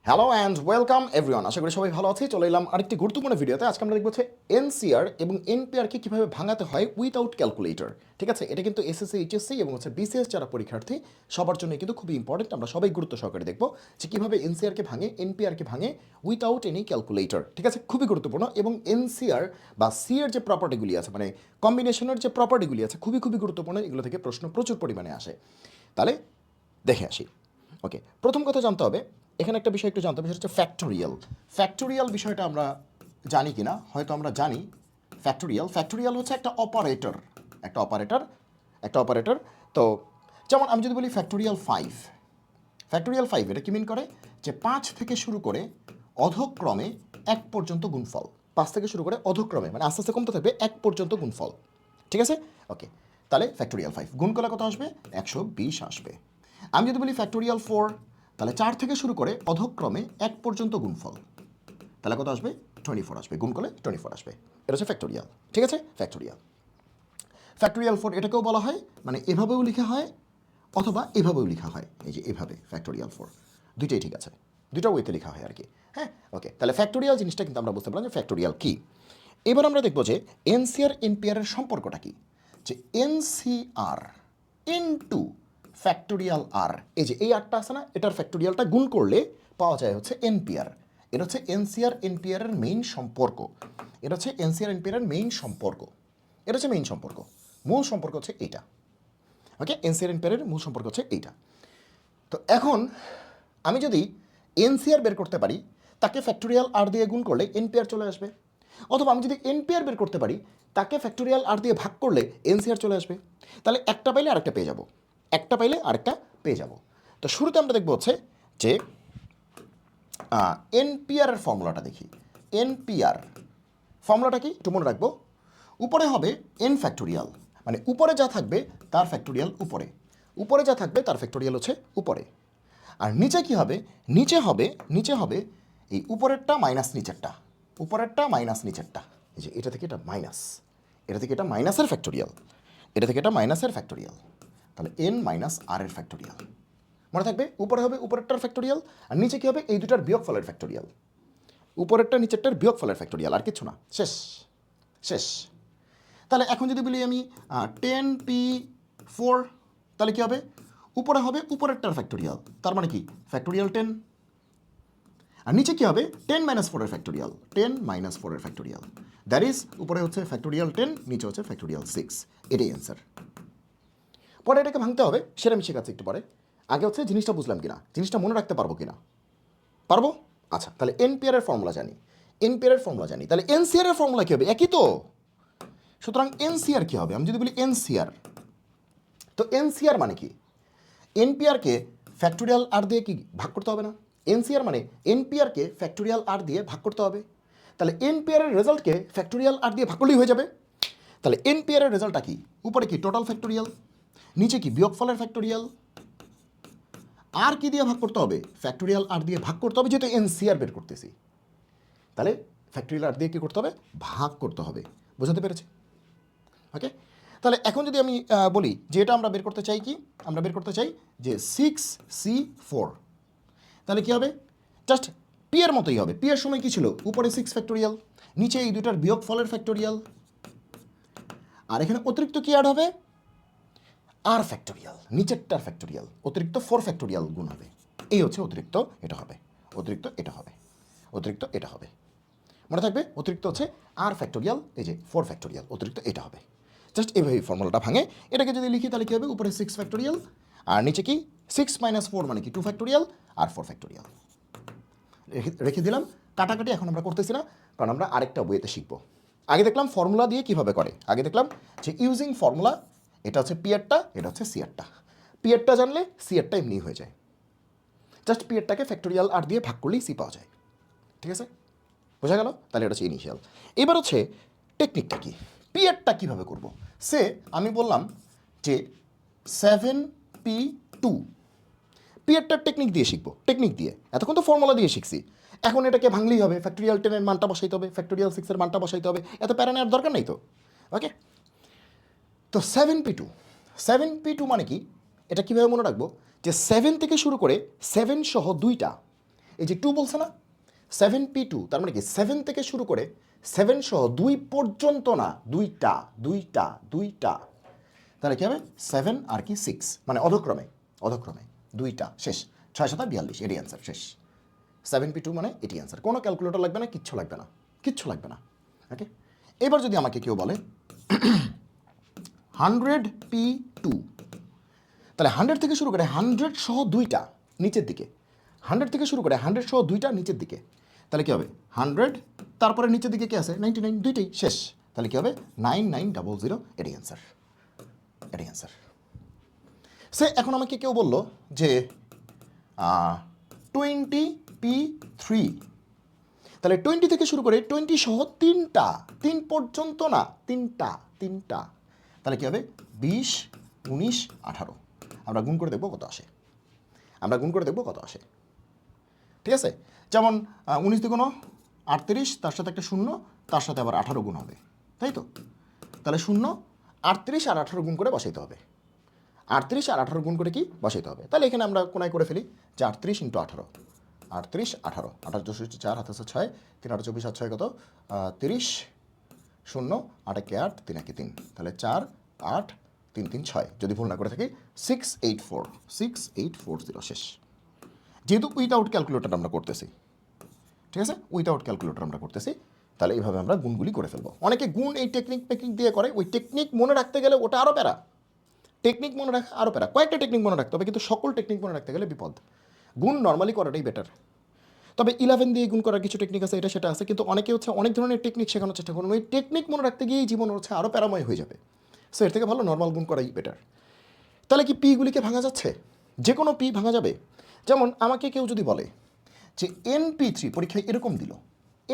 Hello and welcome everyone. আশা করি সবাই ভালো আছে। চলে এলাম আরেকটি গুরুত্বপূর্ণ ভিডিওতে। আজকে আমরা দেখব হচ্ছে এনসিআর এবং এনপিআরকে কীভাবে ভাঙাতে হয় উইথাউট ক্যালকুলেটর। ঠিক আছে, এটা কিন্তু এসএসসি, এইচএসসি এবং হচ্ছে বিসিএস যারা পরীক্ষার্থী সবার জন্য কিন্তু খুবই ইম্পর্টেন্ট। আমরা সবাই গুরুত্ব সহকারে দেখব যে কীভাবে এনসিআরকে ভাঙে, এনপিআরকে ভাঙে উইথাউট এনি ক্যালকুলেটর। ঠিক আছে, খুবই গুরুত্বপূর্ণ। এবং এনসিআর বা সি এর যে প্রপার্টিগুলি আছে, মানে কম্বিনেশনের যে প্রপার্টিগুলি আছে, খুবই খুবই গুরুত্বপূর্ণ। এগুলো থেকে প্রশ্ন প্রচুর পরিমাণে আসে। তাহলে দেখে আসি। ওকে, প্রথম কথা জানতে হবে, এখানে একটা বিষয় একটু জানতে হবে, সেটা হচ্ছে ফ্যাক্টোরিয়াল। ফ্যাক্টোরিয়াল বিষয়টা আমরা জানি কি না, হয়তো আমরা জানি। ফ্যাক্টোরিয়াল হচ্ছে একটা অপারেটর। তো যেমন আমি যদি বলি ফ্যাক্টোরিয়াল 5 এটা কি মিন করে যে 5 থেকে শুরু করে অধক্রমে 1 পর্যন্ত গুণফল। 5 থেকে শুরু করে অধক্রমে, মানে আস্তে আস্তে কমতে থাকবে 1 পর্যন্ত গুণফল। ঠিক আছে, ওকে। তাহলে ফ্যাক্টোরিয়াল 5 গুণ করলে কত আসবে? 120 আসবে। আমি যদি বলি ফ্যাক্টোরিয়াল 4, তাহলে 4 থেকে শুরু করে অধক্রমে 1 পর্যন্ত গুণফল, তাহলে কত আসবে? 24 আসবে। গুণ করলে 24 আসবে। এটা হচ্ছে ফ্যাক্টোরিয়াল। ঠিক আছে, ফ্যাক্টোরিয়াল 4 এটাকেও বলা হয়, মানে এভাবেও লেখা হয় অথবা এভাবেও লেখা হয়। এই যে এভাবে ফ্যাক্টোরিয়াল 4, দুইটাই ঠিক আছে, দুইটা ওয়েতে লেখা হয় আর কি। হ্যাঁ, ওকে। তাহলে ফ্যাক্টোরিয়াল জিনিসটা কিন্তু আমরা বুঝতে পারলাম যে ফ্যাক্টোরিয়াল কি। এবার আমরা দেখব যে এনসিআর এনপিআরের সম্পর্কটা কি। যে এনসিআর ইনটু ফ্যাক্টোরিয়াল আর, এই যে এই আরটা আছে না, এটার ফ্যাক্টোরিয়ালটা গুণ করলে পাওয়া যায় হচ্ছে এনপিআর। এটা হচ্ছে এনসিআর এনপিআরের মেইন সম্পর্ক। এটা হচ্ছে এনসিআর এনপিআরের মেইন সম্পর্ক। এটা হচ্ছে মেইন সম্পর্ক। মূল সম্পর্ক হচ্ছে এইটা। ওকে, এনসিআর এনপিআরের মূল সম্পর্ক হচ্ছে এইটা। তো এখন আমি যদি এনসিআর বের করতে পারি, তাকে ফ্যাক্টোরিয়াল আর দিয়ে গুণ করলে এনপিআর চলে আসবে। অথবা আমি যদি এনপিআর বের করতে পারি, তাকে ফ্যাক্টোরিয়াল আর দিয়ে ভাগ করলে এনসিআর চলে আসবে। তাহলে একটা পাইলে আরেকটা পেয়ে যাব। তো শুরুতে আমরা দেখব হচ্ছে যে এনপিআরের ফর্মুলাটা দেখি। এনপিআর ফর্মুলাটা কি একটু মনে রাখবো। উপরে হবে এন ফ্যাক্টোরিয়াল, মানে উপরে যা থাকবে তার ফ্যাক্টোরিয়াল উপরে, উপরে যা থাকবে তার ফ্যাক্টোরিয়াল হচ্ছে উপরে। আর নিচে কি হবে? নিচে হবে এই উপরেরটা মাইনাস নিচেরটা, উপরেরটা মাইনাস নিচেরটা। এই যে এটা থেকে এটা মাইনাস, এটা থেকে এটা মাইনাসের ফ্যাক্টোরিয়াল, এটা থেকে এটা মাইনাসের ফ্যাক্টোরিয়াল। তাহলে এন মাইনাস আর এর ফ্যাক্টোরিয়াল মনে থাকবে। উপরে হবে উপরেরটার ফ্যাক্টোরিয়াল, আর নিচে কি হবে? এই দুটার বিয়োগফলের ফ্যাক্টোরিয়াল। উপরেরটা নিচেরটার বিয়োগফলের ফ্যাক্টোরিয়াল, আর কিছু না। শেষ। তাহলে এখন যদি বলি আমি 10p4, তাহলে কী হবে? উপরে হবে উপরেরটার ফ্যাক্টোরিয়াল, তার মানে কি ফ্যাক্টোরিয়াল 10। আর নিচে কী হবে? 10 - 4 এর ফ্যাক্টোরিয়াল, 10 - 4 এর ফ্যাক্টোরিয়াল। দ্যাট ইজ উপরে হচ্ছে ফ্যাক্টোরিয়াল 10, নিচে হচ্ছে ফ্যাক্টোরিয়াল 6। এটাই অ্যান্সার। পরে এটাকে ভাঙতে হবে, সেটা আমি শেখাচ্ছি একটু পরে। আগে হচ্ছে জিনিসটা বুঝলাম কিনা, জিনিসটা মনে রাখতে পারবো কিনা। পারবো? আচ্ছা, তাহলে এনপিআর এর ফর্মুলা জানি, তাহলে এনসিআর এর ফর্মুলা কী হবে? একই তো। সুতরাং এনসিআর কী হবে? আমি যদি বলি এনসিআর, তো এনসিআর মানে কি? এনপিআরকে ফ্যাক্টোরিয়াল আর দিয়ে কি ভাগ করতে হবে না? এনসিআর মানে এনপিআরকে ফ্যাক্টোরিয়াল আর দিয়ে ভাগ করতে হবে। তাহলে এনপিআর এর রেজাল্টকে ফ্যাক্টোরিয়াল আর দিয়ে ভাগ করলেই হয়ে যাবে। তাহলে এনপিআর এর রেজাল্টটা কি? উপরে কি টোটাল ফ্যাক্টোরিয়াল, নিচে কি বিয়োগফলের ফ্যাক্টোরিয়াল, আর কি দিয়ে ভাগ করতে হবে? ফ্যাক্টোরিয়াল আর দিয়ে ভাগ করতে হবে, যেহেতু এনসিআর বের করতেছি। তাহলে ফ্যাক্টোরিয়াল আর দিয়ে কী করতে হবে? ভাগ করতে হবে। বোঝাতে পেরেছি? ওকে। তাহলে এখন যদি আমি বলি যে এটা আমরা বের করতে চাই কি, আমরা বের করতে চাই যে 6c4, তাহলে কী হবে? জাস্ট পি এর মতোই হবে। পি এর সময় কী ছিল? উপরে 6 ফ্যাক্টোরিয়াল, নিচে এই দুটার বিয়োগফলের ফ্যাক্টোরিয়াল, আর এখানে অতিরিক্ত কি অ্যাড হবে? আর ফ্যাক্টোরিয়াল, নিচেরটার ফ্যাক্টোরিয়াল, অতিরিক্ত 4 ফ্যাক্টোরিয়াল গুণ হবে। এই হচ্ছে অতিরিক্ত এটা হবে, অতিরিক্ত এটা হবে। মনে থাকবে, অতিরিক্ত হচ্ছে আর ফ্যাক্টোরিয়াল, এই যে 4 ফ্যাক্টোরিয়াল, অতিরিক্ত এটা হবে। জাস্ট এভাবে ফর্মুলাটা ভাঙে। এটাকে যদি লিখি তাহলে কী হবে? উপরে 6 ফ্যাক্টোরিয়াল, আর নিচে কি 6 - 4 মানে কি 2 ফ্যাক্টোরিয়াল, আর 4 ফ্যাক্টোরিয়াল রেখে দিলাম। কাটাকাটি এখন আমরা করতেছি না, কারণ আমরা আরেকটা বইতে শিখবো। আগে দেখলাম ফর্মুলা দিয়ে কিভাবে করে, আগে দেখলাম যে ইউজিং ফর্মুলা। এটা হচ্ছে পিয়ারটা, এটা হচ্ছে সিয়ারটা। পিয়ারটা জানলে সিয়ারটা এমনি হয়ে যায়। জাস্ট পিয়ারটাকে ফ্যাক্টোরিয়াল আর দিয়ে ভাগ করলেই সি পাওয়া যায়। ঠিক আছে, বোঝা গেল? তাহলে এটা হচ্ছে ইনিশিয়াল। এবার হচ্ছে টেকনিকটা কি, পিয়ারটা কীভাবে করব। সে আমি বললাম যে 7p2, পিয়ারটার টেকনিক দিয়ে শিখবো। টেকনিক দিয়ে, এতক্ষণ তো ফর্মুলা দিয়ে শিখছি, এখন এটাকে ভাঙলেই হবে। ফ্যাক্টোরিয়াল 10 এর মানটা বসাইতে হবে, ফ্যাক্টোরিয়াল 6 এর মানটা বসাইতে হবে, এত প্যারা নেওয়ার দরকার নেই তো। ওকে, তো 7p2 মানে কি? এটা কীভাবে মনে রাখবো? যে 7 থেকে শুরু করে 7 সহ দুইটা, এই যে 2 বলছে না 7p2, তার মানে কি 7 থেকে শুরু করে 7 সহ 2 পর্যন্ত না, দুইটা, তাহলে কি হবে 7 আর কি 6, মানে অধক্রমে দুইটা, শেষ। 6 7 42, এটি অ্যান্সার, শেষ। 7p2 মানে এটি অ্যান্সার, কোনো ক্যালকুলেটর লাগবে না, কিচ্ছু লাগবে না। ওকে, এবার যদি আমাকে কেউ বলে 100p2, তাহলে 100 থেকে শুরু করে 100 সহ দুইটা নিচের দিকে, 100 থেকে শুরু করে 100 সহ দুইটা নিচের দিকে, তাহলে কি হবে 100, তারপরে নিচের দিকে কি আছে 99, দুইটাই, শেষ। তাহলে কি হবে 9900, এটি অ্যান্সার। সে এখন আমাকে কেউ বলল যে 20p3, তাহলে 20 থেকে শুরু করে 20 সহ তিনটা, 3 পর্যন্ত না, তিনটা, তাহলে কি হবে 20 19 18, আমরা গুণ করে দেখব কত আসে। ঠিক আছে, যেমন 19 দ্বিগুণ 38, তার সাথে একটা শূন্য, তার সাথে আবার 18 গুণ হবে, তাই তো? তাহলে 0 38 আর 18 গুণ করে বসাইতে হবে, 38 আর 18 গুণ করে কি বসাইতে হবে। তাহলে এখানে আমরা কোনায় করে ফেলি যে 38 × 18, 38 18, 28 64 4 হাতে 6, 3 8 24 7 6 কত 30, 0 8 1 8 3 1 3, তাহলে 4 8 3 3 6, যদি ভুল না করে থাকি 6840, শেষ। যেহেতু উইথাউট ক্যালকুলেটর আমরা করতেছি, ঠিক আছে, তাহলে এইভাবে আমরা গুণগুলি করে ফেলবো। অনেকে গুণ এই টেকনিক দিয়ে করে, ওই টেকনিক মনে রাখতে গেলে ওটা আরও প্যারা, কয়েকটা টেকনিক মনে রাখতে হবে, কিন্তু সকল টেকনিক মনে রাখতে গেলে বিপদ। গুণ নর্মালি করাটাই বেটার। তবে 11 দিয়ে গুণ করার কিছু টেকনিক আছে, এটা সেটা আছে, কিন্তু অনেকে হচ্ছে অনেক ধরনের টেকনিক শেখানোর চেষ্টা করুন, ওই টেকনিক মনে রাখতে গিয়েই জীবন হচ্ছে আরও প্যারাময় হয়ে যাবে। সো এর থেকে ভালো নর্মাল গুণ করাই বেটার। তাহলে কি পিগুলিকে ভাঙা যাচ্ছে? যে কোনো পি ভাঙা যাবে। যেমন আমাকে কেউ যদি বলে যে NP3 পরীক্ষায় এরকম দিল,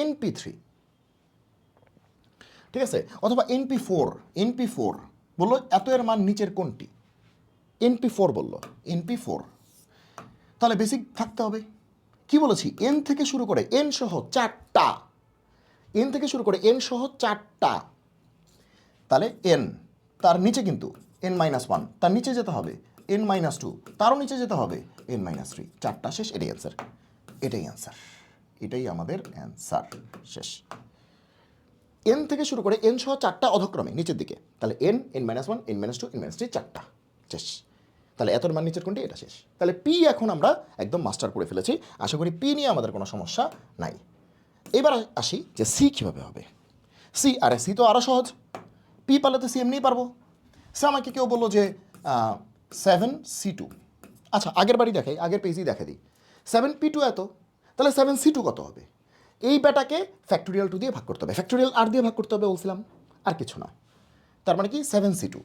NP3, ঠিক আছে, অথবা NP4 বললো এত এর মান নিচের কোনটি, NP4 বললো, NP4, তাহলে বেসিক থাকতে হবে। কি বলেছি, n থেকে শুরু করে n সহ 4টা, তাহলে n, তার নিচে কিন্তু n-1, তার নিচে যেতে হবে n-2, তারও নিচে যেতে হবে n-3, 4টা, শেষ। এটাই আমাদের অ্যান্সার, শেষ। n থেকে শুরু করে n সহ 4টা অধক্রমে নিচের দিকে, তাহলে n-1, n-2, n-3, 4টা, শেষ। তাহলে এতর মান নিচের কোনটি, এটা শেষ। তাহলে পি এখন আমরা একদম মাস্টার করে ফেলেছি, আশা করি পি নিয়ে আমাদের কোনো সমস্যা নাই। এবার আসি যে সি কীভাবে হবে। সি তো আরও সহজ, পি পারলে তো সি এমনিই পারবো। সে আমাকে কেউ বললো যে 7c2, আচ্ছা আগের পেজেই দেখে দিই, 7p2 এত, তাহলে 7c2 কত হবে? এই ব্যাটাকে ফ্যাক্টোরিয়াল 2 দিয়ে ভাগ করতে হবে, ফ্যাক্টোরিয়াল আর দিয়ে ভাগ করতে হবে বলছিলাম, আর কিছু না। তার মানে কি 7c2,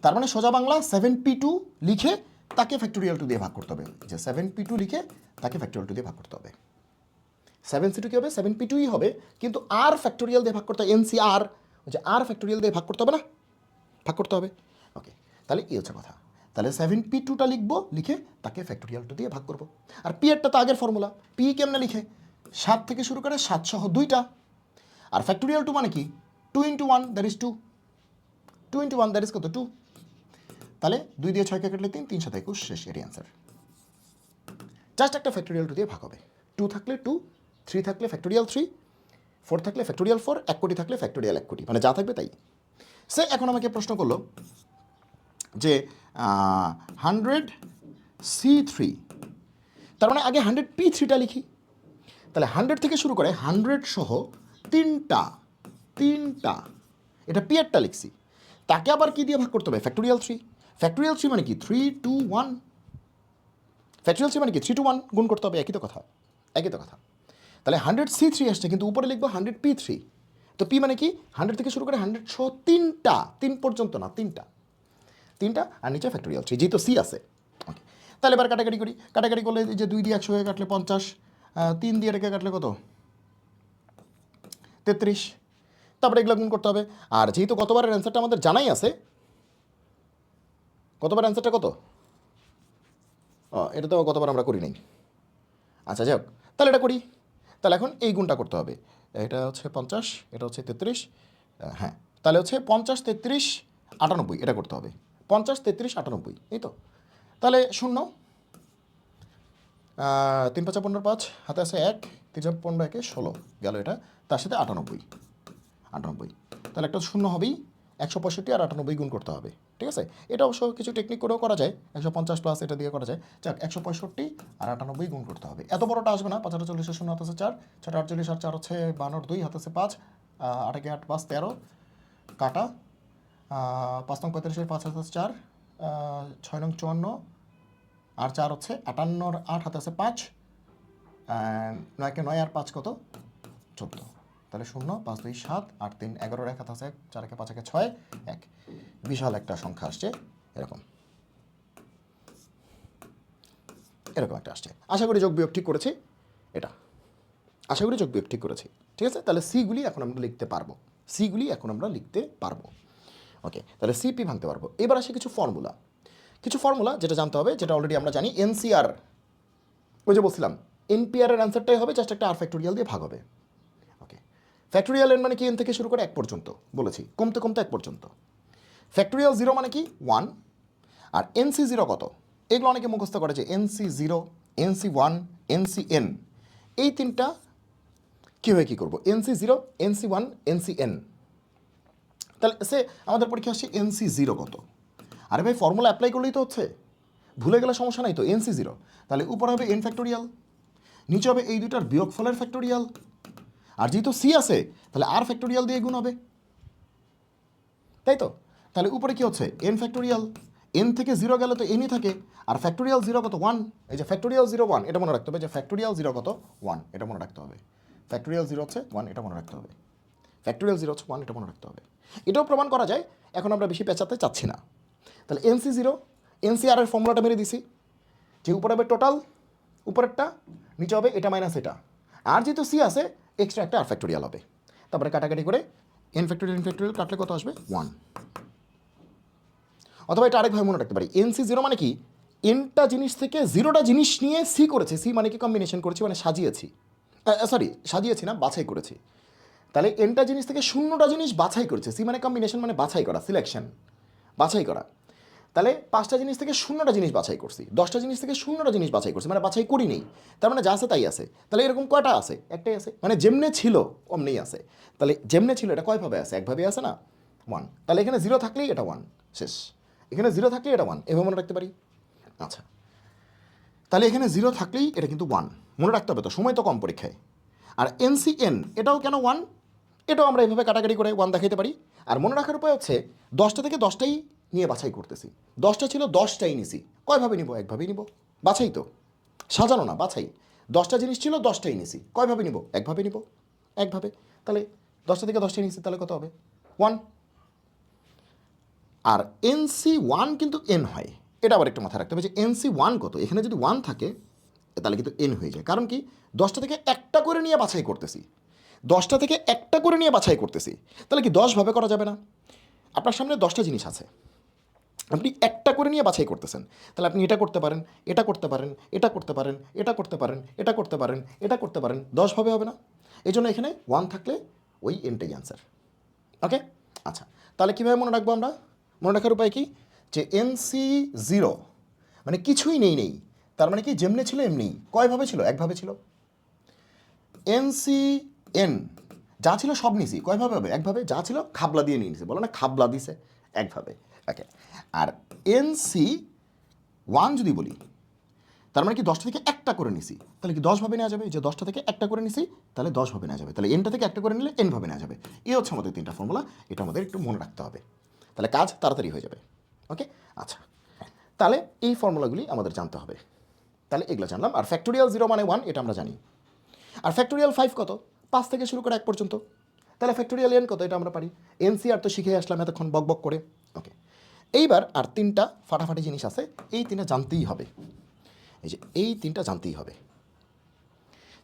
তার মানে সোজা বাংলা 7p2 লিখে তাকে ফ্যাক্টোরিয়াল 2 দিয়ে ভাগ করতে হবে, যে 7p2 লিখে তাকে ফ্যাক্টোরিয়াল 2 দিয়ে ভাগ করতে হবে। 7c2 কী হবে, 7p2ই হবে, কিন্তু আর ফ্যাক্টোরিয়াল দিয়ে ভাগ করতে হবে, NCR, যে আর ফ্যাক্টোরিয়াল দিয়ে ভাগ করতে হবে না, ওকে। তাহলে এই হচ্ছে কথা। তাহলে 7p2টা লিখবো, লিখে তাকে ফ্যাক্টোরিয়াল 2 দিয়ে ভাগ করবো। আর পি এরটা তো আগের ফর্মুলা, পি কেমনে লিখে, 7 থেকে শুরু করে 7 সহ দুইটা, আর ফ্যাক্টোরিয়াল 2 মানে কি 2 × 1, দ্যাট ইজ 2, 2 × 1 দ্যাট ইজ কত 2, তাহলে 2 দিয়ে 6কে কাটলে 3, 3 7 21, শেষ, এর অ্যান্সার। জাস্ট একটা ফ্যাক্টোরিয়াল 2 দিয়ে ভাগ হবে, 2 থাকলে 2, 3 থাকলে ফ্যাক্টোরিয়াল 3, 4 থাকলে ফ্যাক্টোরিয়াল 4, 1 কোটি থাকলে ফ্যাক্টোরিয়াল 1 কোটি, মানে যা থাকবে তাই। সে এখন আমাকে প্রশ্ন করলো যে 100c3, তার মানে আগে 100p3টা লিখি। তাহলে 100 থেকে শুরু করে 100 সহ তিনটা, এটা পি এরটা লিখছি, তাকে আবার কি দিয়ে ভাগ করতে হবে, ফ্যাক্টোরিয়াল 3 মানে কি 3 2 1, ফ্যাক্টোরিয়াল 3 মানে কি 3 2 1 গুণ করতে হবে, একই তো কথা। তাহলে 100c3 আসছে, কিন্তু উপরে লিখবো 100p3, তো পি মানে কি 100 থেকে শুরু করে 100 সহ তিনটা, 3 পর্যন্ত না, তিনটা, আর নিচে ফ্যাক্টোরিয়াল 3, যেহেতু সি আছে। ওকে, তাহলে এবার কাটাকাটি করলে যে 2 দিয়ে 100 কাটলে 50, 3 দিয়ে রেখে কাটলে কত 33, তারপরে এগুলো গুণ করতে হবে। আর যেহেতু গতবারের অ্যান্সারটা আমাদের জানাই আছে, গতবার অ্যান্সারটা কত, এটা তো গতবার আমরা করি নাই, আচ্ছা যাই হোক, তাহলে এটা করি। তাহলে এখন এই গুণটা করতে হবে, এটা হচ্ছে 50, এটা হচ্ছে 33, হ্যাঁ, তাহলে হচ্ছে 50 33 98, এটা করতে হবে, 50 33 98, এই তো। তাহলে 0, তিন পাঁচা 15 5, হাতে আছে 1, 3 15 একে 16 গেল এটা, তার সাথে 98, তাহলে একটা শূন্য হবেই, 165 আর 98 গুণ করতে হবে, ঠিক আছে। এটা অবশ্য কিছু টেকনিক করেও করা যায়, 150 প্লাস এটা দিয়ে করা যায়। যাক, 165 আর 98 গুণ করতে হবে, এত বড়টা আসবে না। 5 40 শূন্য হাতে আছে 4, 4 48 আর 4 হচ্ছে 52, 2 হাতে আছে 5, 8 একে 8 5 13 কাটা, 5 নং 45 5 হাতে আছে 4, 6 নং 54 আর 4 হচ্ছে 58, 8 হাতে আছে 5, 9 কে 9 আর 5 কত 14, তাহলে 0 5 2 7 8 3 11 এক হাতে আছে 1, 4 একে 5 একে 6 1, বিশাল একটা সংখ্যা আসছে এরকম একটা আসছে। আশা করি যোগ বিয়োগ ঠিক করেছি, এটা আশা করি যোগ বিয়োগ ঠিক করেছি, ঠিক আছে। তাহলে সিগুলি এখন আমরা লিখতে পারবো, ওকে। তাহলে সিপি ভাঙতে পারবো। এবার আসে কিছু ফর্মুলা যেটা জানতে হবে, যেটা অলরেডি আমরা জানি। এনসিআর, ওই যে বলছিলাম এনপিআর এর অ্যান্সারটাই হবে জাস্ট একটা আর ফ্যাক্টোরিয়াল দিয়ে ভাগ হবে, ওকে। ফ্যাক্টোরিয়াল এন মানে কি, এন থেকে শুরু করে 1 পর্যন্ত বলেছি, কমতে কমতে 1 পর্যন্ত। ফ্যাক্টোরিয়াল 0 মানে কি 1, আর এনসি 0 কত, এগুলো অনেকে মুখস্থ করে যে এনসি 0, এনসি 1, এনসি এন, এই তিনটা কীভাবে কী করবো, এনসি 0, এনসি 1, এনসি এন। তাহলে সে আমাদের পরীক্ষা আসছে এনসি 0 কত, আরে ভাই ফর্মুলা অ্যাপ্লাই করলেই তো হচ্ছে, ভুলে গেলে সমস্যা নাই তো। এনসি 0, তাহলে উপরে হবে এন ফ্যাক্টোরিয়াল, নিচে হবে এই দুইটার বিয়োগফলের ফ্যাক্টোরিয়াল, আর যেহেতু সি আছে তাহলে আর ফ্যাক্টোরিয়াল দিয়ে গুণ হবে, তাই তো। তাহলে উপরে কি হচ্ছে এন ফ্যাক্টোরিয়াল, এন থেকে 0 গেলে তো এনই থাকে, আর ফ্যাক্টোরিয়াল 0 কত 1, এই যে ফ্যাক্টোরিয়াল 0 1 এটা মনে রাখতে হবে, যে ফ্যাক্টোরিয়াল 0 কত 1 এটা মনে রাখতে হবে, ফ্যাক্টোরিয়াল 0 হচ্ছে 1 এটা মনে রাখতে হবে, ফ্যাক্টোরিয়াল 0 হচ্ছে 1 এটা মনে রাখতে হবে। এটাও প্রমাণ করা যায়, এখন আমরা বেশি পেঁচাতে চাচ্ছি না। তাহলে এনসি 0, এনসিআর এর ফর্মুলাটা মেরে দিছি, যে উপরে হবে টোটাল, উপরেরটা, নিচে হবে এটা মাইনাস এটা, আর যেহেতু সি আছে এক্সট্রা একটা আর ফ্যাক্টোরিয়াল হবে। তারপরে কাটাকাটি করে এন ফ্যাক্টোরিয়াল কাটলে কত আসবে 1। অথবা এটা আরেকভাবে মনে রাখতে পারি, এনসি 0 মানে কি, এনটা জিনিস থেকে 0টা জিনিস নিয়ে সি করেছি, সি মানে কি কম্বিনেশন করেছি, মানে সাজিয়েছি না, বাছাই করেছি। তাহলে এনটা জিনিস থেকে 0টা জিনিস বাছাই করেছে, সি মানে কম্বিনেশন মানে বাছাই করা, সিলেকশন, বাছাই করা। তাহলে 5টা জিনিস থেকে 0টা জিনিস বাছাই করছি, 10টা জিনিস থেকে 0টা জিনিস বাছাই করছি, মানে বাছাই করি নেই, তার মানে যা আছে তাই আছে। তাহলে এরকম কয়টা আছে, একটাই আছে, মানে যেমনে ছিল অমনেই আছে। তাহলে যেমনে ছিল এটা কয়ভাবে আছে, একভাবে আছে না, 1। তাহলে এখানে 0 থাকলেই এটা 1, শেষ। এখানে 0 থাকলেই এটা 1, এভাবে মনে রাখতে পারি। আচ্ছা, তাহলে এখানে 0 থাকলেই এটা কিন্তু 1, মনে রাখতে হবে তো, সময় তো কম পরীক্ষায়। আর এনসিএন এটাও কেন 1, এটাও আমরা এভাবে কাটাকাটি করে 1 দেখাইতে পারি। আর মনে রাখার উপায় হচ্ছে 10টা থেকে 10টাই নিয়ে বাছাই করতেছি, 10টা ছিল 10টাই নিছি, কয়ভাবে নিব, একভাবেই নিব, বাছাই তো, সাজানো না, বাছাই। 10টা জিনিস ছিল 10টাই নিছি, কয়ভাবে নিব, একভাবে নিব, একভাবে। তাহলে 10টা থেকে 10টাই নিছি, তাহলে কত হবে 1। আর এনসি 1 কিন্তু এন হয়, এটা আবার একটু মাথায় রাখতে হবে যে এনসি 1 কত, এখানে যদি 1 থাকে তাহলে কিন্তু এন হয়ে যায়, কারণ কি 10টা থেকে একটা করে নিয়ে বাছাই করতেছি, 10টা থেকে একটা করে নিয়ে বাছাই করতেছি, তাহলে কি 10ভাবে করা যাবে না। আপনার সামনে 10টা জিনিস আছে, আপনি একটা করে নিয়ে বাছাই করতেছেন, তাহলে আপনি এটা করতে পারেন, এটা করতে পারেন, এটা করতে পারেন, এটা করতে পারেন, এটা করতে পারেন, এটা করতে পারেন, 10ভাবে হবে না। এই জন্য এখানে 1 থাকলে ওই এনটাই অ্যান্সার, ওকে। আচ্ছা, তাহলে কীভাবে মনে রাখবো আমরা, মনে রাখার উপায় কি, যে এনসি 0 মানে কিছুই নেই, তার মানে কি যেমনি ছিল এমনি, কয়ভাবে ছিল, একভাবে ছিল। এনসি এন যা ছিল সব নিছি, কয়ভাবে হবে, একভাবে, যা ছিল খাবলা দিয়ে নিয়ে নিছে, বলো না খাবলা দিছে, একভাবে, ওকে। আর এনসি 1 যদি বলি, তার মানে কি 10টা থেকে একটা করে নিছি, তাহলে কি 10ভাবে নেওয়া যাবে, যে 10টা থেকে একটা করে নিছি তাহলে 10ভাবে নেওয়া যাবে, তাহলে এনটা থেকে একটা করে নিলে এনভাবে নেওয়া যাবে। এই হচ্ছে আমাদের 3টা ফর্মুলা, এটা আমাদের একটু মনে রাখতে হবে, তাহলে কাজ তাড়াতাড়ি হয়ে যাবে, ওকে। আচ্ছা, তাহলে এই ফর্মুলাগুলি আমাদের জানতে হবে, তাহলে এগুলো জানলাম। আর ফ্যাক্টোরিয়াল 0 মানে 1 এটা আমরা জানি, আর ফ্যাক্টোরিয়াল 5 কত, 5 থেকে শুরু করে 1 পর্যন্ত, তাহলে ফ্যাক্টোরিয়াল এন কত এটা আমরা পারি, এনসিআর তো শিখে আসলাম এতক্ষণ বক বক করে, ওকে। এইবার আর 3টা ফাটাফাটি জিনিস আছে, এই 3টা জানতেই হবে, এই যে এই 3টা জানতেই হবে,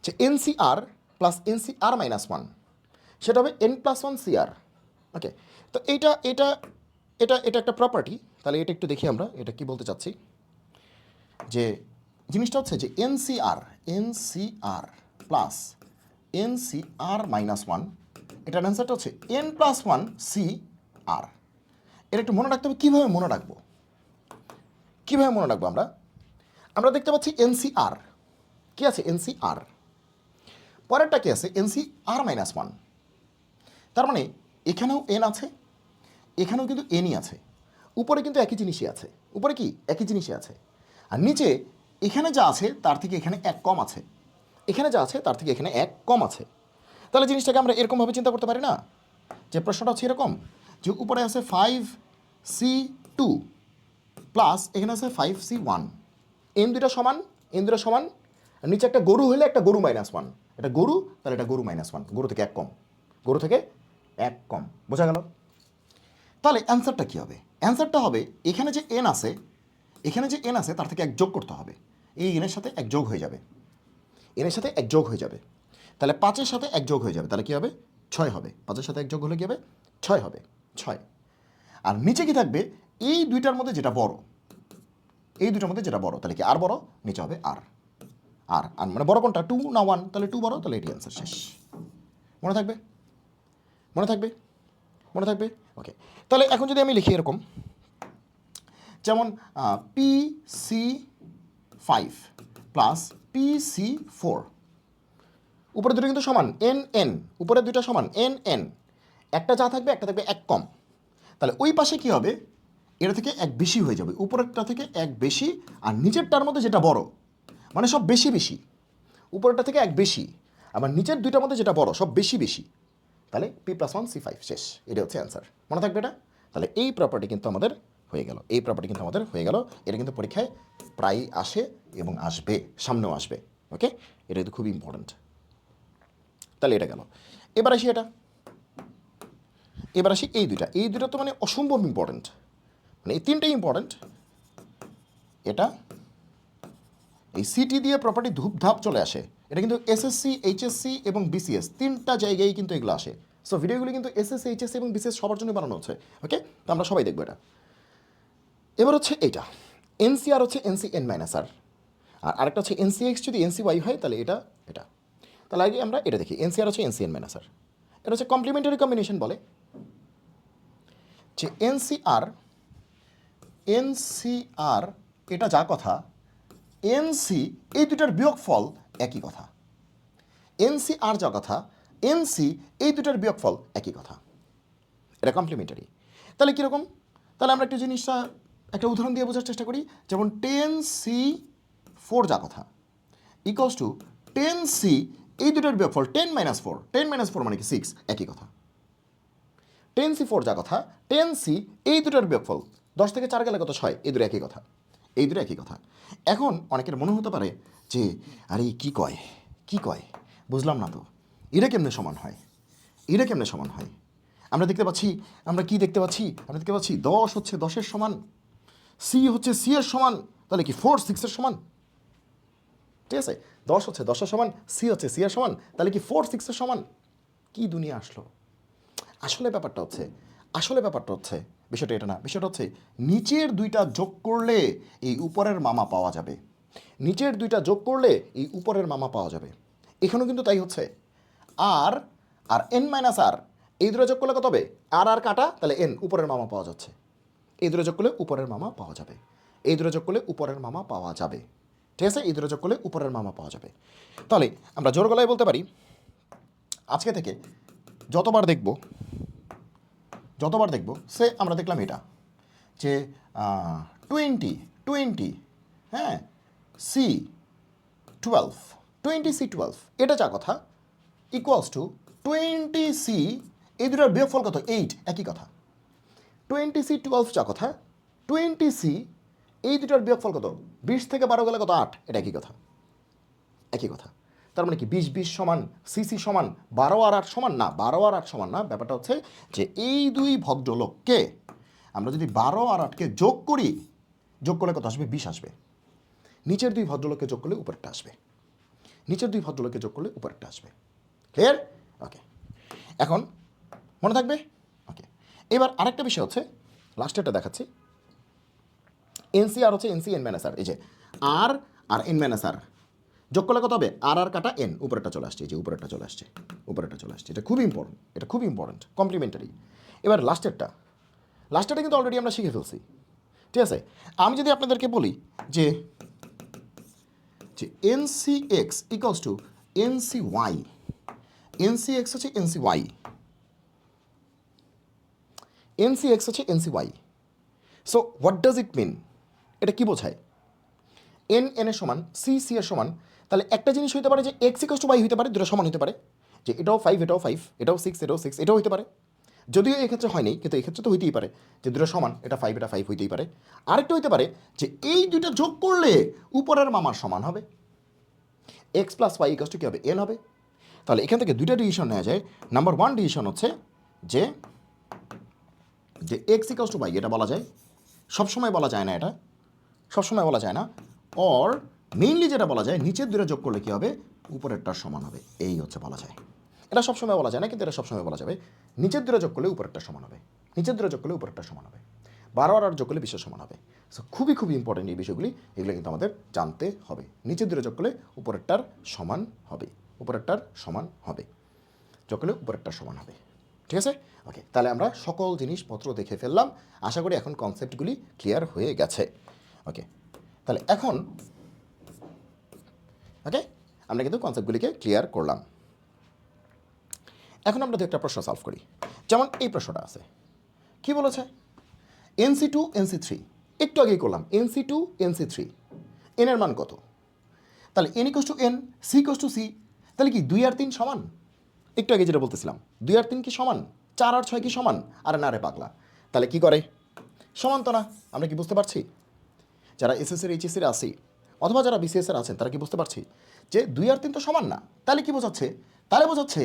যে এনসিআর প্লাস এনসিআর মাইনাস 1 সেটা হবে এন প্লাস 1 সিআর, ওকে। তো এটা এটা এটা এটা একটা প্রপার্টি, তাহলে এটা একটু দেখি আমরা এটা কি বলতে চাচ্ছি, যে জিনিসটা হচ্ছে যে এনসিআর প্লাস এনসিআর মাইনাস 1, এটার অ্যান্সারটা হচ্ছে এন প্লাস 1 সি আর। এটা একটু মনে রাখতে হবে, কীভাবে মনে রাখবো আমরা দেখতে পাচ্ছি এনসিআর, কি আছে এনসি আর, পরেরটা কি আছে এনসি আর মাইনাস ওয়ান। তার মানে এখানেও এন আছে, এখানেও কিন্তু এনই আছে, উপরে কিন্তু একই জিনিসই আছে, উপরে কি একই জিনিসই আছে, আর নিচে এখানে যা আছে তার থেকে এখানে এক কম আছে, এখানে যা আছে তার থেকে এখানে এক কম আছে। তাহলে জিনিসটাকে আমরা এরকমভাবে চিন্তা করতে পারি না, যে প্রশ্নটা হচ্ছে এরকম যে উপরে আছে 5C2 প্লাস এখানে আছে 5C1, এন দুটা সমান, এন দুটা সমান, আর নিচে একটা গরু হলে একটা গরু মাইনাস ওয়ান, এটা গরু তাহলে এটা গরু মাইনাস ওয়ান, গরু থেকে এক কম, গরু থেকে এক কম, বোঝা গেল? তাহলে অ্যান্সারটা কী হবে? অ্যান্সারটা হবে এখানে যে এন আছে, এখানে যে এন আছে তার থেকে এক যোগ করতে হবে, এই এনের সাথে এক যোগ হয়ে যাবে, এনের সাথে এক যোগ হয়ে যাবে, তাহলে 5-এর সাথে এক যোগ হয়ে যাবে, তাহলে কী হবে 6 হবে, 5-এর সাথে এক যোগ হলে কী হবে 6 হবে, 6। আর নিচে কি থাকবে এই দুইটার মধ্যে যেটা বড়, এই দুইটার মধ্যে যেটা বড়, তাহলে কি আর বড়, নিচে হবে আর, আর আর মানে বড় কোনটা 2 না 1, তাহলে 2 বড়, তাহলে এটি অ্যান্সার শেষ। মনে থাকবে, মনে থাকবে, মনে থাকবে, ওকে। তাহলে এখন যদি আমি লিখি এরকম, যেমন PC5 প্লাস PC4, উপরে দুটো কিন্তু সমান এন এন, উপরে দুটো সমান এন এন, একটা যা থাকবে একটা থাকবে এক কম, তাহলে ওই পাশে কি হবে এটা থেকে এক বেশি হয়ে যাবে, উপরেরটা থেকে এক বেশি, আর নিচেরটার মধ্যে যেটা বড় মানে সব বেশি বেশি, উপরেরটা থেকে এক বেশি, আবার নিচের দুইটার মধ্যে যেটা বড় সব বেশি বেশি, তাহলে P+1C5 শেষ, এটা হচ্ছে অ্যান্সার। মনে থাকবে এটা? তাহলে এই প্রপার্টি কিন্তু আমাদের হয়ে গেল, এই প্রপার্টি কিন্তু আমাদের হয়ে গেল, এটা কিন্তু পরীক্ষায় প্রায়ই আসে এবং আসবে, সামনেও আসবে, ওকে, এটা কিন্তু খুবই ইম্পর্ট্যান্ট। তাহলে এটা গেল, এবার আসি এটা, এবার আসি এই দুইটা, এই দুইটা তো মানে অসম্ভব ইম্পর্ট্যান্ট, মানে এই তিনটাই ইম্পর্ট্যান্ট। এটা এই সিটি দিয়ে প্রপার্টি ধূপধাপ চলে আসে, এটা কিন্তু এসএসসি, এইচএসসি এবং বিসিএস তিনটা জায়গায় কিন্তু এগুলো আসে। সো ভিডিওগুলি কিন্তু এসএসসি, এইচএসসি এবং বিসিএস সবার জন্য বানানো হচ্ছে, ওকে, তো আমরা সবাই দেখবো এটা। এবার হচ্ছে এইটা এনসিআর হচ্ছে এনসি এন মাইনাস আর, আর আরেকটা হচ্ছে এনসিএক্স যদি এনসি ওয়াই হয় তাহলে এটা এটা। তাহলে আগে আমরা এটা দেখি, এনসিআর হচ্ছে এনসি এন মাইনাস আর, এটা হচ্ছে কমপ্লিমেন্টারি কম্বিনেশন বলে, যে এনসিআর এনসিআর এটা যা কথা, এনসি এই দুটার বিয়োগফল একই কথা, এনসি আর যা কথা, এনসি এই দুটার বিয়োগফল একই কথা, এটা কমপ্লিমেন্টারি। তাহলে কীরকম? তাহলে আমরা একটা জিনিসটা একটা উদাহরণ দিয়ে বোঝার চেষ্টা করি, যেমন 10C4 যা কথা ইকুয়ালস টু 10C এই দুটার বিয়োগফল 10-4, 10-4 মানে কি 6, একই কথা। 10C4 যা কথা, 10C এই দুটার বিয়োগফল 10 থেকে 4 গেলে কত 6, এই দুটো একই কথা, এই দুটো একই কথা। এখন অনেকের মনে হতে পারে যে আরে কী কয়, কী কয়, বুঝলাম না তো, এটা কেমনে সমান হয়, এটা কেমনে সমান হয়? আমরা দেখতে পাচ্ছি, আমরা কি দেখতে পাচ্ছি, আমরা দেখতে পাচ্ছি 10 হচ্ছে 10-এর সমান, সি হচ্ছে সি এর সমান, তাহলে কি 4 6-এর সমান, ঠিক আছে, 10 হচ্ছে 10-এর সমান, সি হচ্ছে সি এর সমান, তাহলে কি 4 6-এর সমান? কি দুনিয়া আসলো? আসলে ব্যাপারটা হচ্ছে, আসলে ব্যাপারটা হচ্ছে বিষয়টা এটা না, বিষয়টা হচ্ছে নিচের দুইটা যোগ করলে এই উপরের মামা পাওয়া যাবে, নিচের দুইটা যোগ করলে এই উপরের মামা পাওয়া যাবে, এখানেও কিন্তু তাই হচ্ছে। আর আর এন মাইনাস আর এই দুটো যোগ করলে কত হবে, আর আর কাটা, তাহলে এন উপরের মামা পাওয়া যাচ্ছে, এই দুটো যোগ করলে উপরের মামা পাওয়া যাবে, এই দুটো যোগ করলে উপরের মামা পাওয়া যাবে, ঠিক আছে, এই দুটো যোগ করলে উপরের মামা পাওয়া যাবে। তাহলে আমরা জোর গলায় বলতে পারি আজকে থেকে যতবার দেখব, যতবার দেখব সে আমরা দেখলাম এটা যে 20 হ্যাঁ C12, 20C12 এটা যা কথা ইকুয়ালস টু 20C এই দুটার বিয়োগফল কত 8, একই কথা। 20C12 যা কথা, 20C এই দুটার বিয়োগফল কত 20 থেকে 12 গেলে কত 8, এটা একই কথা, একই কথা। তার মানে কি 20-20 সমান, সিসি সমান 12 আর 8 সমান না, 12 আর 8 সমান না, ব্যাপারটা হচ্ছে যে এই দুই ভদ্রলোককে আমরা যদি 12 আর 8কে যোগ করি, যোগ করলে কত আসবে 20 আসবে, নিচের দুই ভদ্রলোককে যোগ করলে উপরেরটা আসবে, নিচের দুই ভদ্রলোককে যোগ করলে উপরেরটা আসবে, ক্লিয়ার? ওকে, এখন মনে থাকবে, ওকে। এবার আরেকটা বিষয় হচ্ছে লাস্টেরটা দেখাচ্ছি, এনসিআর হচ্ছে এনসি এন মাইনাস আর, এই যে আর আর এন মাইনাস আর যোগ করলে কত হবে, আর আর কাটা এন, উপরেরটা চলে আসছে, এই যে উপরেরটা চলে আসছে, উপরেরটা চলে আসছে, এটা খুবই ইম্পর্টেন্ট, এটা খুবই ইম্পর্টেন্ট, কমপ্লিমেন্টারি। এবার লাস্টেরটা, লাস্টেরটা কিন্তু অলরেডি আমরা শিখে ফেলছি, ঠিক আছে। আমি যদি আপনাদেরকে বলি যে যে NC X equals to NC Y, NC X হচ্ছে এনসি ওয়াই, এনসি এক্স হচ্ছে NC Y. So what does it mean? এটা কি বোঝায়? এন এন এর সমান, সি সি এর সমান, তাহলে একটা জিনিস হতে পারে যে এক্স ইকুয়ালস টু ওয়াই হতে পারে, দুটো সমান হতে পারে, যে এটাও 5 এটাও 5, এটাও 6 এটাও 6, এটাও হতে পারে। যদিও এক্ষেত্রে হয়নি, কিন্তু এক্ষেত্রে তো হইতেই পারে যে দুটো সমান, এটা 5 এটা 5 হইতেই পারে। আরেকটা হইতে পারে যে এই দুইটা যোগ করলে উপরের মামার সমান হবে, X plus Y equals to কী হবে? এন হবে। তাহলে এখান থেকে দুইটা ডিসিশন নেওয়া যায়। নাম্বার 1 ডিসিশন হচ্ছে যে যে এক্স ইকুয়ালস টু ওয়াই, এটা বলা যায়, সবসময় বলা যায় না, এটা সবসময় বলা যায় না। অর মেইনলি যেটা বলা যায়, নিচের দুটো যোগ করলে কী হবে? উপরেরটার সমান হবে, এই হচ্ছে বলা যায়। এটা সবসময় বলা যায় না, কিন্তু এটা সবসময় বলা যাবে। নিচের দুটো যোগ করলে উপরেরটা সমান হবে, নিচের দুটো যোগ করলে উপরেরটা সমান হবে, 12 আর যোগ করলে 20 সমান হবে। সো খুবই খুবই ইম্পর্টেন্ট এই বিষয়গুলি, এগুলো কিন্তু আমাদের জানতে হবে। নিচের দুটো যোগ করলে উপরেরটার সমান হবে, উপরেরটার সমান হবে, যোগ করলে উপরেরটার সমান হবে। ঠিক আছে? ওকে, তাহলে আমরা সকল জিনিসপত্র দেখে ফেললাম। আশা করি এখন কনসেপ্টগুলি ক্লিয়ার হয়ে গেছে। ওকে, তাহলে এখন ওকে আমরা কিন্তু কনসেপ্টগুলিকে ক্লিয়ার করলাম। এখন আমরা একটা প্রশ্ন সলভ করি। যেমন এই প্রশ্নটা আছে, কি বলেছে? NC2 NC3, একটু আগেই করলাম, NC2 NC3, এন এর মান কত? তাহলে n equals to n, c equals to c, তাহলে কি 2 আর 3 সমান? একটু আগে যেটা বলতেছিলাম, 2 আর 3 কি সমান? 4 আর 6 কি সমান? আরে না রে পাগলা, তাহলে কি করে? সমান তো না। আমরা কি বুঝতে পারছি? যারা এসএসসির এইচএসসির আছি অথবা যারা বিসিএসের আছেন তারা কি বুঝতে পারছি যে 2 আর 3 তো সমান না। তাহলে কি বোঝাচ্ছে? তাহলে বোঝাচ্ছে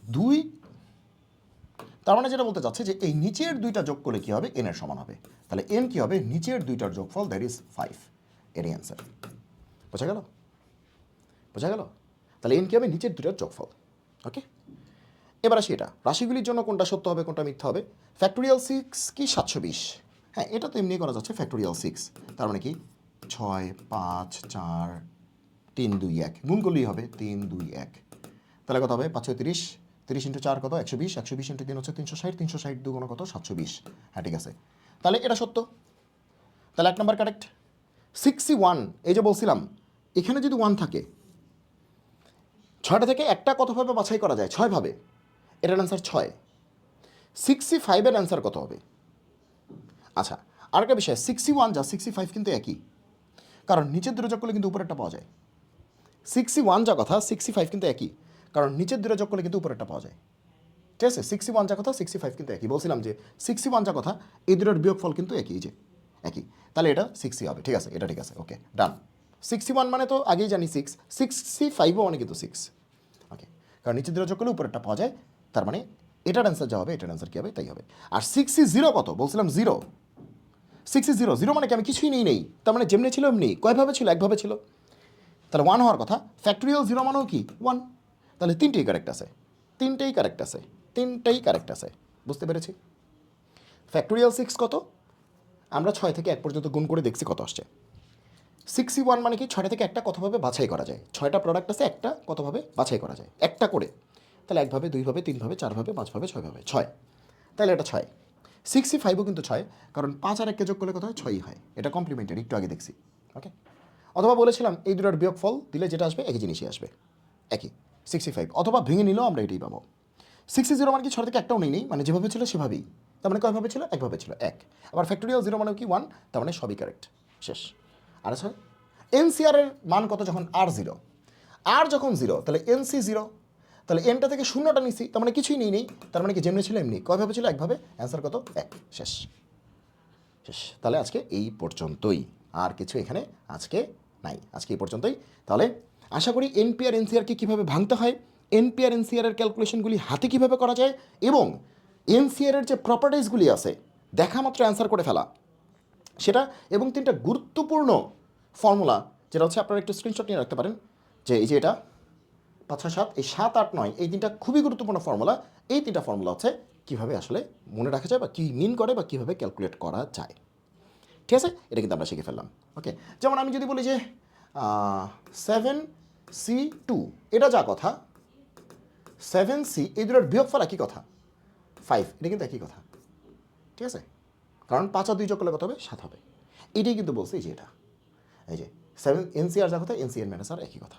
2, তার মানে যেটা বলতে চাচ্ছে যে এই নিচের দুইটা যোগ করলে কী হবে? এন এর সমান হবে। তাহলে এন কী হবে? নিচের দুইটার যোগফল, দ্যাট ইজ 5, এরই অ্যান্সার। বোঝা গেল? বোঝা গেল? তাহলে এন কী হবে? নিচের দুইটার যোগফল। ওকে, এবার আসি এটা রাশিগুলির জন্য কোনটা সত্য হবে কোনটা মিথ্যা হবে। ফ্যাক্টোরিয়াল 6 কি 720? হ্যাঁ, এটা তো এমনি করা যাচ্ছে। ফ্যাক্টোরিয়াল 6 তার মানে কি 6 5 4 3 2 1, গুণ করলেই হবে 3 2 1। তাহলে কত হবে? 5 30, 30 ইন্টু 4 কত? 120, 120 ইন্টু 3 হচ্ছে 360, 360 দুগুণ কত? 720। হ্যাঁ ঠিক আছে, তাহলে এটা সত্য। তাহলে 1 নম্বর কারেক্ট। 61, এই যে বলছিলাম এখানে যদি 1 থাকে, 6টা থেকে একটা কতভাবে বাছাই করা যায়? 6 ভাবে। এটার অ্যান্সার 6। 65-এর অ্যান্সার কত হবে? আচ্ছা, আরেকটা বিষয়, 61 যা 65 কিন্তু একই, কারণ নিচের দুটো যোগ করলে কিন্তু উপরেরটা পাওয়া যায়। 61 যা কথা 65 কিন্তু একই, কারণ নিচের দুটো যোগ করলে কিন্তু উপরেরটা পাওয়া যায়। ঠিক আছে, 61 যা কথা 65 কিন্তু একই। বলছিলাম যে 61 যা কথা এই দুটোর বিয়োগফল কিন্তু একই, যে একই। তাহলে এটা 60 হবে। ঠিক আছে, এটা ঠিক আছে। ওকে, ডান। 61 মানে তো আগেই জানি 6, 65ও মানে কিন্তু 6। ওকে, কারণ নিচের দুটো যোগ করলে উপরেরটা পাওয়া যায়, তার মানে এটার অ্যান্সার যা হবে, এটার অ্যান্সার কী হবে? তাই হবে। আর 60 কত? বলছিলাম 0। 60 মানে কি? আমি কিছুই নেই, তার মানে যেমনি ছিল এমনি। কয়ভাবে ছিল? একভাবে ছিল। তাহলে 1 হওয়ার কথা। ফ্যাক্টোরিয়াল 0 মানেও কি? 1। তাহলে তিনটেই কারেক্ট আছে, তিনটেই কারেক্ট আছে, তিনটেই কারেক্ট আছে। বুঝতে পেরেছি? ফ্যাক্টোরিয়াল 6 কত? আমরা 6 থেকে 1 পর্যন্ত গুণ করে দেখছি কত আসছে। 61 মানে কি? 6টা থেকে একটা কতভাবে বাছাই করা যায়? 6টা প্রোডাক্ট আছে, একটা কতভাবে বাছাই করা যায়? একটা করে। তাহলে 1 ভাবে, 2 ভাবে, 3 ভাবে, 4 ভাবে, 5 ভাবে, 6 ভাবে, 6। তাহলে এটা 6। 65ও কিন্তু 6, কারণ 5 আর 1কে যোগ করলে কত হয়? 6ই হয়। এটা কমপ্লিমেন্টারি, একটু আগে দেখছি। ওকে, অথবা বলেছিলাম এই দুটোর বিয়োগফল দিলে যেটা আসবে একই জিনিসই আসবে, একই 65। অথবা ভেঙে নিলেও আমরা এটাই পাবো। 60 মানে কি? 6 থেকে একটাও নেই, মানে যেভাবে ছিল সেভাবেই। তার মানে কয়ভাবে ছিল? একভাবে ছিল, এক। আবার ফ্যাক্টোরিয়াল 0 মানে কি? 1, তার মানে সবই কারেক্ট, শেষ। আর আচ্ছা, এনসিআর এর মান কত যখন আর 0? আর যখন 0 তাহলে এনসি 0, তাহলে এনটা থেকে শূন্যটা নিছি, তার মানে কিছুই নেই, তার মানে কি যেমনি ছিল এমনি। কয়ভাবে ছিল? একভাবে। অ্যান্সার কত? 1, শেষ শেষ। তাহলে আজকে এই পর্যন্তই, আর কিছু এখানে আজকে নাই, আজকে এই পর্যন্তই। তাহলে আশা করি এনপিআর এনসিআরকে কীভাবে ভাঙতে হয়, এনপিআর এনসিআর এর ক্যালকুলেশনগুলি হাতে কীভাবে করা যায়, এবং এনসিআর এর যে প্রপার্টিসগুলি আছে দেখা মাত্র অ্যান্সার করে ফেলা সেটা, এবং 3টা গুরুত্বপূর্ণ ফর্মুলা, যেটা হচ্ছে আপনারা একটু স্ক্রিনশট নিয়ে রাখতে পারেন, যে এই যে এটা 5 6 7, এই 7 8 9, এই 3টা খুবই গুরুত্বপূর্ণ ফর্মুলা। এই 3টা ফর্মুলা হচ্ছে কীভাবে আসলে মনে রাখা যায়, বা কী মিন করে, বা কীভাবে ক্যালকুলেট করা যায়। ঠিক আছে, এটা কিন্তু আমরা শিখে ফেললাম। ওকে, যেমন আমি যদি বলি যে 7C2, এটা যা কথা 7C, এই দুটোর বিয়োগফল একই কথা 5, এটা কিন্তু একই কথা। ঠিক আছে, কারণ 5 আর 2 যোগ করলে কত হবে? 7 হবে। এটাই কিন্তু বলছে যে এটা, এই যে এনসিআর যা কথা এনসিআর মাইনাস আর একই কথা।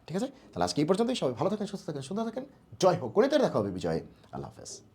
ঠিক আছে, তাহলে আজকে এই পর্যন্তই। সবাই ভালো থাকেন, সুস্থ থাকেন, সুন্দর থাকেন। জয় হোক, গণিতের দেখা হবে বিজয়। আল্লাহ হাফেজ।